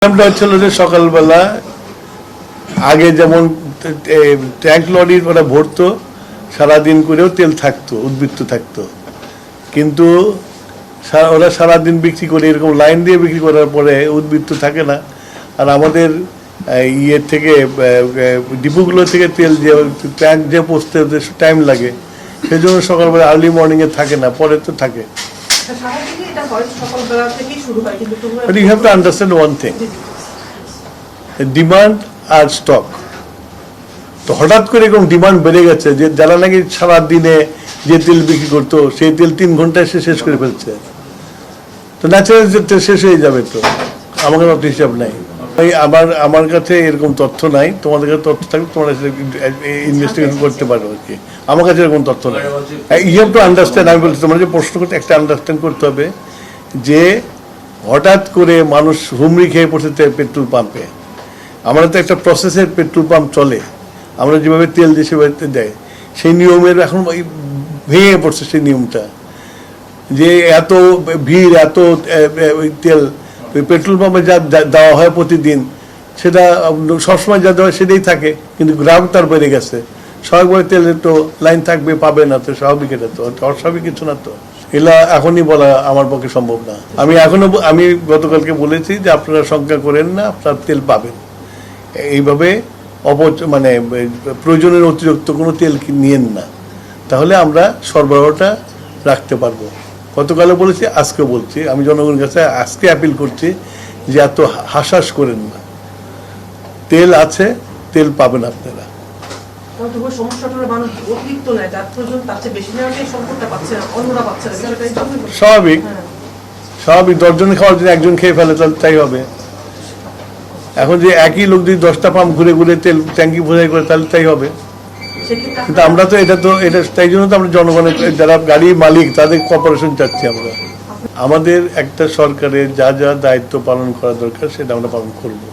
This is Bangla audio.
হচ্ছিল যে সকালবেলা আগে যেমন ট্যাঙ্ক লরির ওরা ভরতো, সারাদিন করেও তেল থাকতো, উদ্বৃত্ত থাকতো, কিন্তু ওরা সারাদিন বিক্রি করে এরকম লাইন দিয়ে বিক্রি করার পরে উদ্বৃত্ত থাকে না। আর আমাদের ইয়ের থেকে ডিপোগুলো থেকে তেল যে ট্যাঙ্ক যে পৌঁছতে টাইম লাগে, সেই জন্য সকালবেলা আর্লি মর্নিংয়ে থাকে না, পরে তো থাকে। But you have to understand one thing, demand R stock. তো হঠাৎ করে এরকম ডিমান্ড বেড়ে গেছে যে যারা নাকি সারা দিনে যে তেল বিক্রি করতো সেই তেল 3 ঘন্টায় সে শেষ করে ফেলছে। তো ন্যাচারাল তেল শেষ হয়ে যাবে, তো আমাকে অত হিসাব নাই। আমার কাছে এরকম তথ্য নাই, তোমাদের কাছে তথ্য থাকলে তোমরা ইনভেস্টিগেশন করতে পারো আর কি। আমার কাছে এরকম তথ্য নাই। ইউ হ্যাভ টু আন্ডারস্ট্যান্ড, আমি বলছি তোমরা যে প্রশ্ন করতে একটা আন্ডারস্ট্যান্ড করতে হবে যে হঠাৎ করে মানুষ হুমড়ি খেয়ে পড়ছে পেট্রোল পাম্পে। আমরা তো একটা প্রসেসের পেট্রোল পাম্প চলে, আমরা যেভাবে তেল দিয়ে সেভাবে দেয়, সেই নিয়মের এখন ভেঙে পড়ছে সেই নিয়মটা, যে এত ভিড়, এত তেল পেট্রোল পাম্পে যা দেওয়া হয় প্রতিদিন, সেটা সবসময় যা দেওয়া হয় সেটাই থাকে, কিন্তু গ্রাহক তার বেড়ে গেছে। স্বাভাবিকভাবে তেলের তো লাইন থাকবে, পাবে না, তো স্বাভাবিক, এটা তো অস্বাভাবিক কিছু না। তো এগুলা এখনই বলা আমার পক্ষে সম্ভব না। আমি গতকালকে বলেছি যে আপনারা শঙ্কা করেন না, আপনার তেল পাবেন। এইভাবে মানে প্রয়োজনের অতিরিক্ত কোনো তেল নিয়েন না, তাহলে আমরা সরবরাহটা রাখতে পারবো। গতকালও বলেছি, আজকে বলছি, আমি জনগণের কাছে আজকে অ্যাপিল করছি যে এত হাসাস করেন না, তেল আছে, তেল পাবেন আপনারা। স্বাভাবিক, 10 জন খাওয়ার জন্য একজন খেয়ে ফেলে, তাহলে তাই হবে। এখন যে একই লোক যদি 10টা পাম্প ঘুরে ঘুরে তেল ট্যাঙ্কি বোঝাই করে, তাহলে তাই হবে। কিন্তু আমরা তো এটা তাই জন্য তো আমরা জনগণের, যারা গাড়ির মালিক, তাদের কোঅপারেশন চাচ্ছি আমরা। আমাদের একটা সরকারের যা যা দায়িত্ব পালন করা দরকার সেটা আমরা পালন করবো।